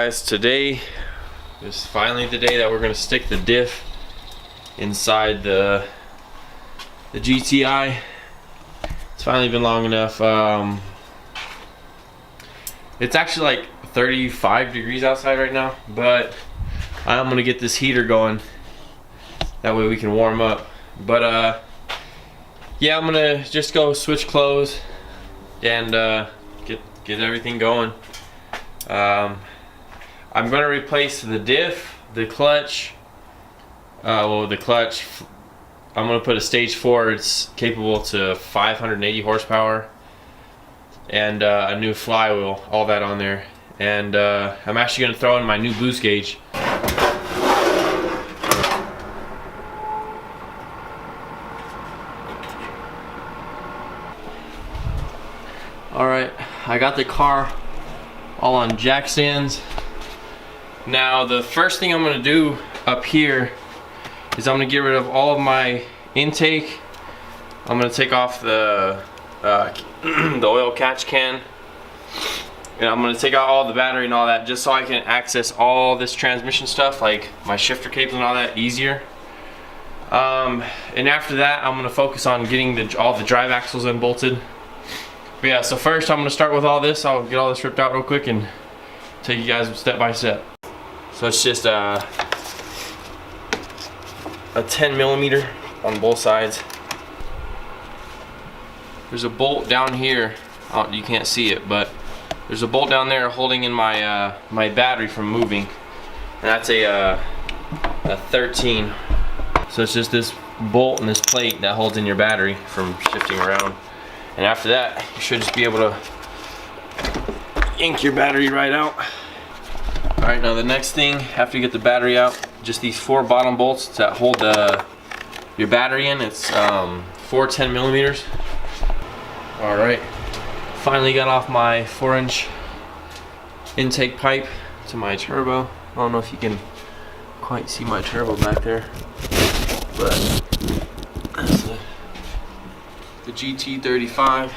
guys, today is finally the day that we're going to stick the diff inside the GTI. It's finally been long enough. It's actually like 35 degrees outside right now, but I'm going to get this heater going. That way we can warm up. But yeah, I'm going to just go switch clothes and get everything going. I'm going to replace the diff, the clutch. The clutch, I'm going to put a stage 4. It's capable to 580 horsepower, and a new flywheel, all that on there. And I'm actually going to throw in my new boost gauge. Alright, I got the car all on jack stands. Now the first thing I'm going to do up here is I'm going to get rid of all of my intake. I'm going to take off the oil catch can, and I'm going to take out all the battery and all that, just so I can access all this transmission stuff, like my shifter cables and all that, easier. And after that, I'm going to focus on getting all the drive axles unbolted. But yeah, so first I'm going to start with all this. I'll get all this ripped out real quick and take you guys step by step. So it's just a 10 millimeter on both sides. There's a bolt down here. Oh, you can't see it, but there's a bolt down there holding in my my battery from moving, and that's a 13. So it's just this bolt and this plate that holds in your battery from shifting around. And after that, you should just be able to yank your battery right out. Alright, now the next thing, after you get the battery out, just these 4 bottom bolts that hold your battery in. It's 4 10 millimeters. Alright, finally got off my 4-inch intake pipe to my turbo. I don't know if you can quite see my turbo back there, but that's the GT35.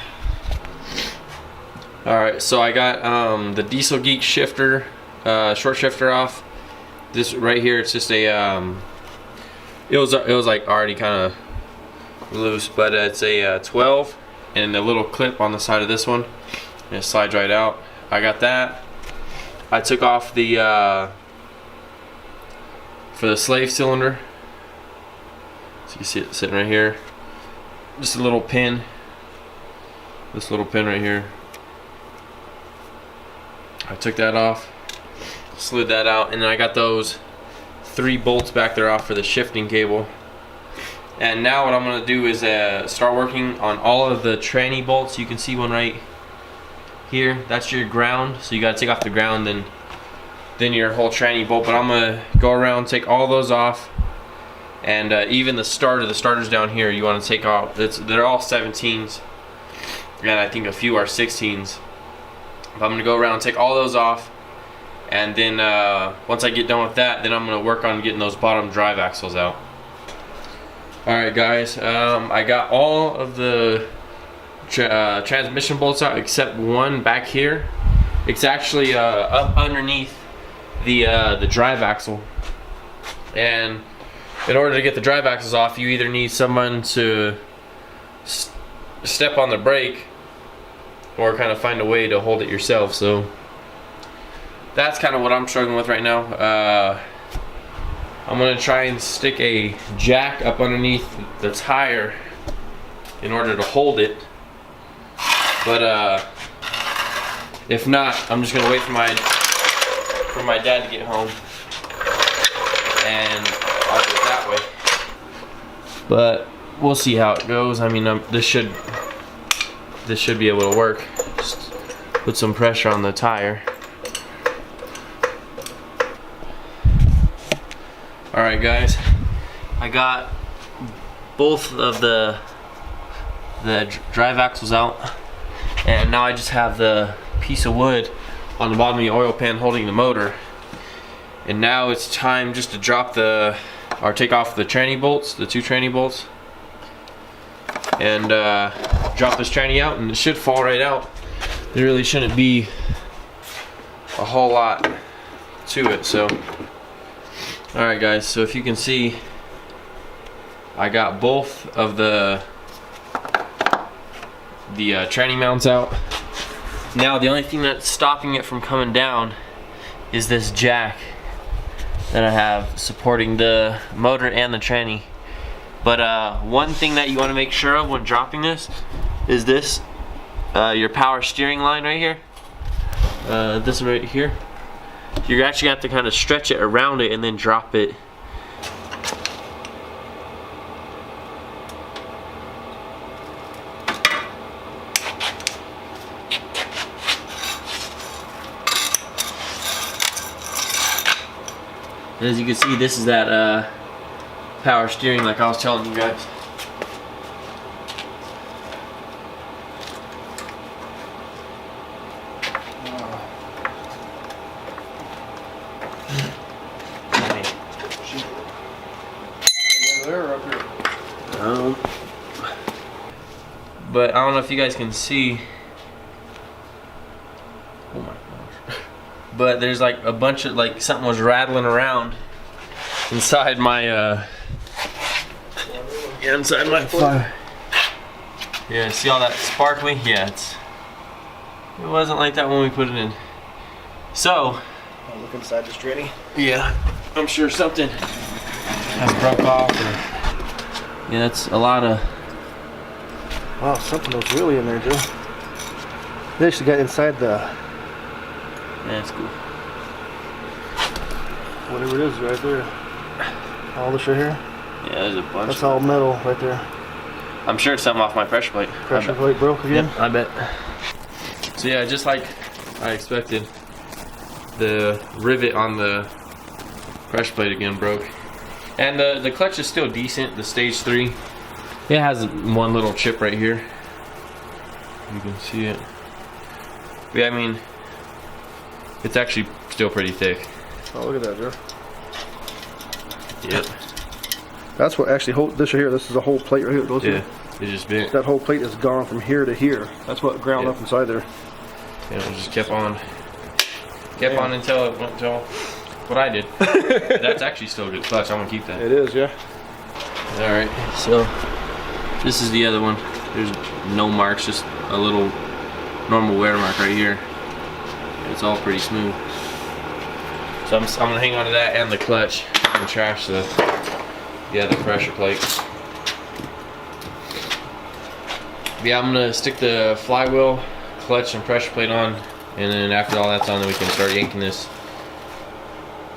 Alright, so I got the Diesel Geek shifter, short shifter off. This right here, it's just a it was like already kind of loose, but it's a 12, and a little clip on the side of this one, and it slides right out. I got that. I took off the for the slave cylinder, so you see it sitting right here. Just a little pin, this little pin right here. I took that off, slid that out, and then I got those 3 bolts back there off for the shifting cable. And now what I'm going to do is start working on all of the tranny bolts. You can see one right here. That's your ground, so you got to take off the ground, then your whole tranny bolt. But I'm going to go around, take all those off. And even the starters down here, you want to take off. They're all 17s, and I think a few are 16s. But I'm going to go around and take all those off, and then once I get done with that, then I'm going to work on getting those bottom drive axles out. Alright guys, I got all of the transmission bolts out except one back here. It's actually up underneath the drive axle, and in order to get the drive axles off, you either need someone to step on the brake or kind of find a way to hold it yourself. So that's kind of what I'm struggling with right now. I'm going to try and stick a jack up underneath the tire in order to hold it. But if not, I'm just going to wait for my dad to get home, and I'll do it that way. But we'll see how it goes. I mean, this should be able to work. Just put some pressure on the tire. Alright guys, I got both of the drive axles out, and now I just have the piece of wood on the bottom of the oil pan holding the motor. And now it's time just to drop take off the tranny bolts, the 2 tranny bolts, and drop this tranny out, and it should fall right out. There really shouldn't be a whole lot to it. So, all right, guys. So if you can see, I got both of the tranny mounts out. Now the only thing that's stopping it from coming down is this jack that I have supporting the motor and the tranny. But one thing that you want to make sure of when dropping this is this, your power steering line right here. This one right here. You're actually gonna have to kind of stretch it around it and then drop it. And as you can see, this is that power steering like I was telling you guys. But I don't know if you guys can see. Oh my gosh. But there's like a bunch of, like, something was rattling around inside my inside my fire. Yeah, see all that sparkly? Yeah, it wasn't like that when we put it in. So I'll look inside this tranny. yeah, I'm sure something has broke off or, yeah, that's a lot of. Wow, something was really in there, Joe. They actually got inside the. Yeah, that's cool. Whatever it is right there. All this right here. Yeah, there's a bunch. That's all metal right there. I'm sure it's something off my pressure plate. Pressure plate broke again? Yep, I bet. So yeah, just like I expected, the rivet on the pressure plate again broke. And the clutch is still decent, the stage 3. It has one little chip right here. You can see it. But yeah, I mean, it's actually still pretty thick. Oh, look at that, Joe. Yep. That's what actually hold this right here. This is a whole plate right here. It goes Yeah, it just bent. That whole plate is gone from here to here. That's what ground up inside there. And it just kept on until it went to what I did. That's actually still a good clutch. I'm gonna keep that. It is, yeah. All right, so this is the other one. There's no marks, just a little normal wear mark right here. It's all pretty smooth. So I'm gonna hang on to that and the clutch and trash the other pressure plate. Yeah, I'm gonna stick the flywheel, clutch, and pressure plate on, and then after all that's on, then we can start yanking the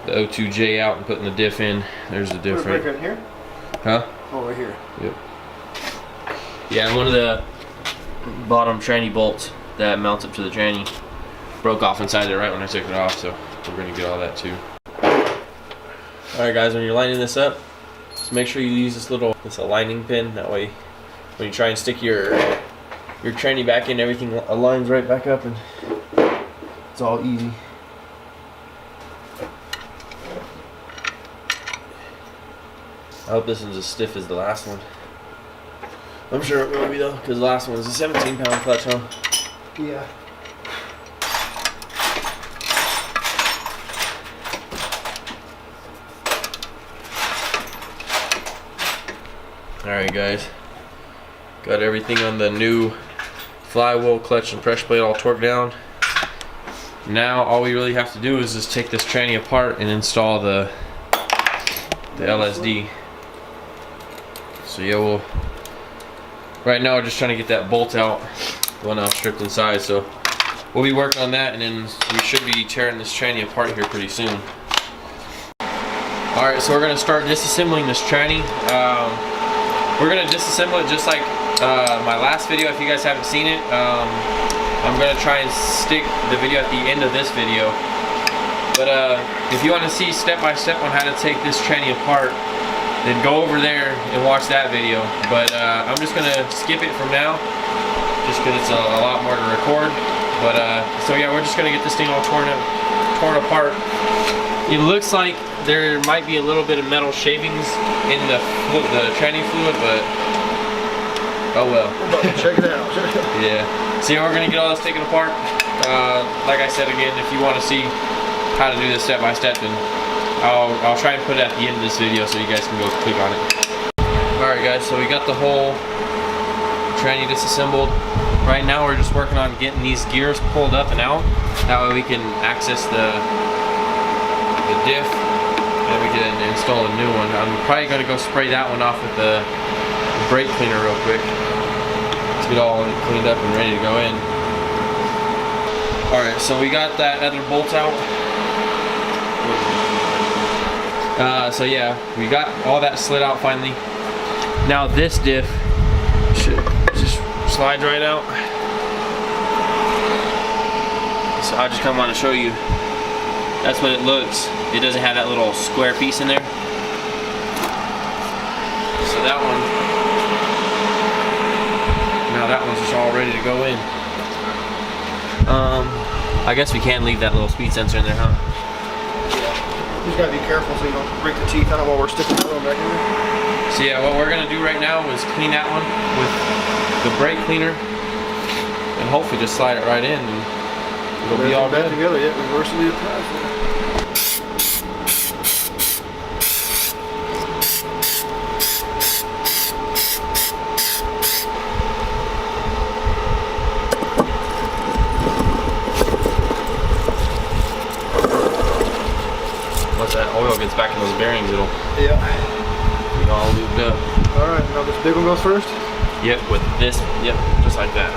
O2J out and putting the diff in. There's the diff right in here? Huh? Oh, right here. Yep. Yeah, and one of the bottom tranny bolts that mounts up to the tranny broke off inside there right when I took it off, so we're gonna get all that too. Alright guys, when you're lining this up, just make sure you use this aligning pin. That way when you try and stick your tranny back in, everything aligns right back up and it's all easy. I hope this one's as stiff as the last one. I'm sure it will be though, because the last one was a 17-pound clutch, huh? Yeah. Alright guys, got everything on the new flywheel, clutch, and pressure plate all torqued down. Now all we really have to do is just take this tranny apart and install the LSD. So yeah, right now we're just trying to get that bolt out, the one I was stripped inside, so we'll be working on that, and then we should be tearing this tranny apart here pretty soon. Alright, so we're going to start disassembling this tranny. We're going to disassemble it just like my last video. If you guys haven't seen it, I'm going to try and stick the video at the end of this video. But if you want to see step by step on how to take this tranny apart, then go over there and watch that video. But I'm just going to skip it from now, just because it's a lot more to record. But so yeah, we're just going to get this thing all torn apart. It looks like there might be a little bit of metal shavings in the tranny fluid, but oh well. Check it out. Yeah. So yeah, we're gonna get all this taken apart. Like I said again, if you want to see how to do this step by step, and I'll try and put it at the end of this video so you guys can go click on it. Alright guys, so we got the whole tranny disassembled. Right now we're just working on getting these gears pulled up and out. That way we can access the diff and we can install a new one. I'm probably going to go spray that one off with the brake cleaner real quick to get all cleaned up and ready to go in. Alright, so we got that other bolt out. So yeah, we got all that slid out finally. Now this diff should just slide right out. So I just kind of want to show you. That's what it looks. It doesn't have that little square piece in there. So that one. Now that one's just all ready to go in. I guess we can leave that little speed sensor in there, huh? Yeah. You just gotta be careful so you don't break the teeth on it while we're sticking the back in there. So yeah, what we're gonna do right now is clean that one with the brake cleaner, and hopefully just slide it right in, and it'll be all good. Together, yeah, reversibly attached. Once that oil gets back in those bearings, it'll be all lubed up. Alright, now this big one goes first? Yep, with this, yep, just like that.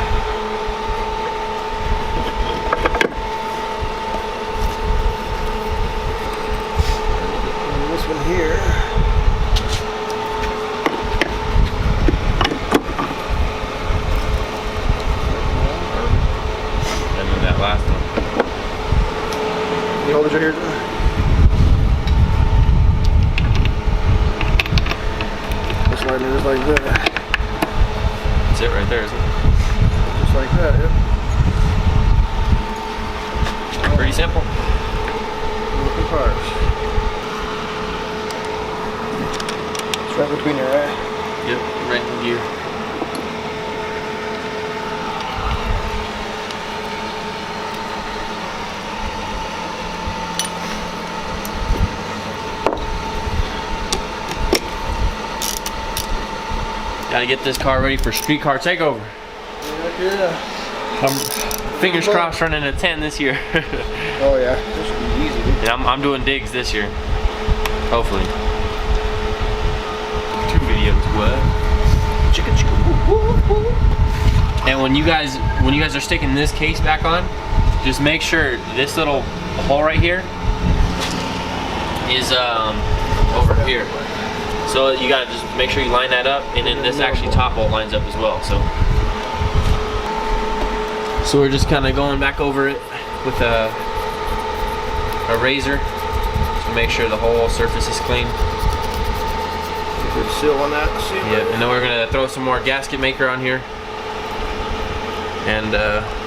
And this one here. And then that last one. You hold it right here. Just like that. That's it right there, isn't it? Just like that, yeah. Pretty simple. Looking parts. It's right between your eye. Yep, right in gear. Gotta get this car ready for street car takeover. Heck yeah. I'm fingers crossed running a 10 this year. Oh yeah, this should be easy, dude. Yeah, I'm doing digs this year. Hopefully. 2 videos, what? Chicka chicka woo woo woo. And when you guys are sticking this case back on, just make sure this little hole right here is over here. So you gotta just make sure you line that up, and then this actually top bolt lines up as well. So we're just kind of going back over it with a razor to make sure the whole surface is clean. Good seal on that. Yeah, and then we're gonna throw some more gasket maker on here, and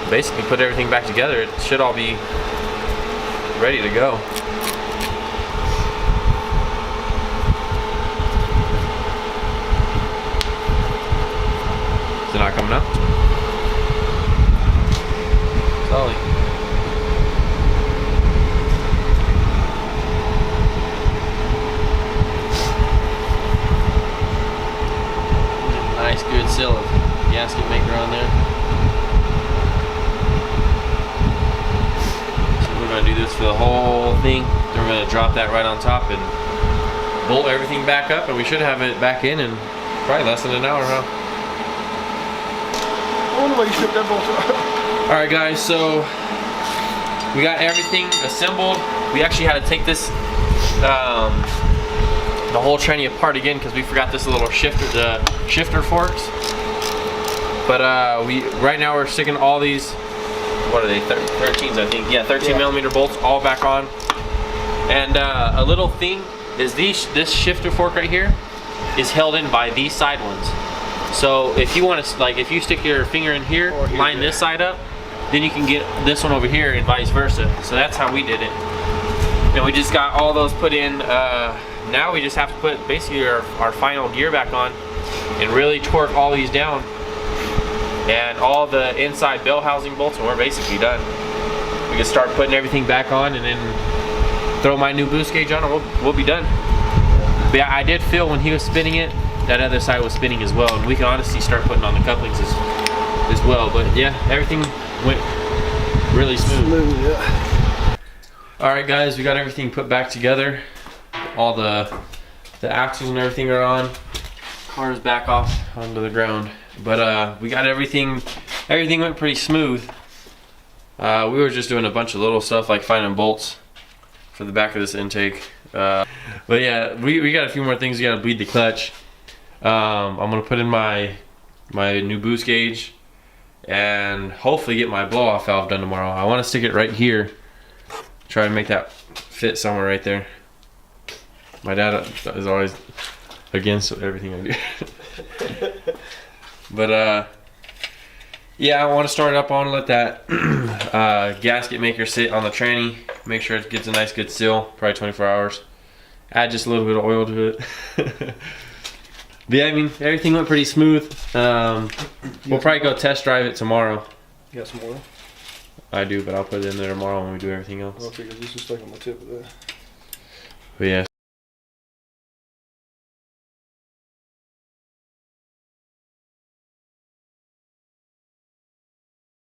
basically put everything back together. It should all be ready to go. Is it not coming up? Slowly. Nice good seal of gasket maker on there. So we're going to do this for the whole thing. Then we're going to drop that right on top and bolt everything back up, and we should have it back in probably less than an hour, huh? I wonder why you stripped that bolt off. Alright guys, so we got everything assembled. We actually had to take this the whole tranny apart again because we forgot this little shifter, the shifter forks. But right now we're sticking all these, what are they, 13s I think, yeah, 13 millimeter bolts all back on. And a little thing is this shifter fork right here is held in by these side ones. So if you want to, like, if you stick your finger in here, line this side up, then you can get this one over here and vice versa. So that's how we did it. And we just got all those put in. Now we just have to put basically our final gear back on and really torque all these down. And all the inside bell housing bolts, and we're basically done. We can start putting everything back on, and then throw my new boost gauge on, and we'll be done. But yeah, I did feel when he was spinning it, that other side was spinning as well, and we can honestly start putting on the couplings as well. But yeah, everything went really smooth. Yeah. All right, guys, we got everything put back together. All the axles and everything are on. Car's back off onto the ground. But we got everything. Everything went pretty smooth. We were just doing a bunch of little stuff like finding bolts for the back of this intake. But yeah, we got a few more things. We gotta bleed the clutch. I'm gonna put in my new boost gauge and hopefully get my blow off valve done tomorrow. I want to stick it right here. Try to make that fit somewhere right there. My dad is always against everything I do. But yeah, I want to start it up on, let that gasket maker sit on the tranny. Make sure it gets a nice good seal, probably 24 hours. Add just a little bit of oil to it. But yeah, I mean, everything went pretty smooth. We'll probably go test drive it tomorrow. You got some more? I do, but I'll put it in there tomorrow when we do everything else. I figured this is stuck on the tip of that. But yeah,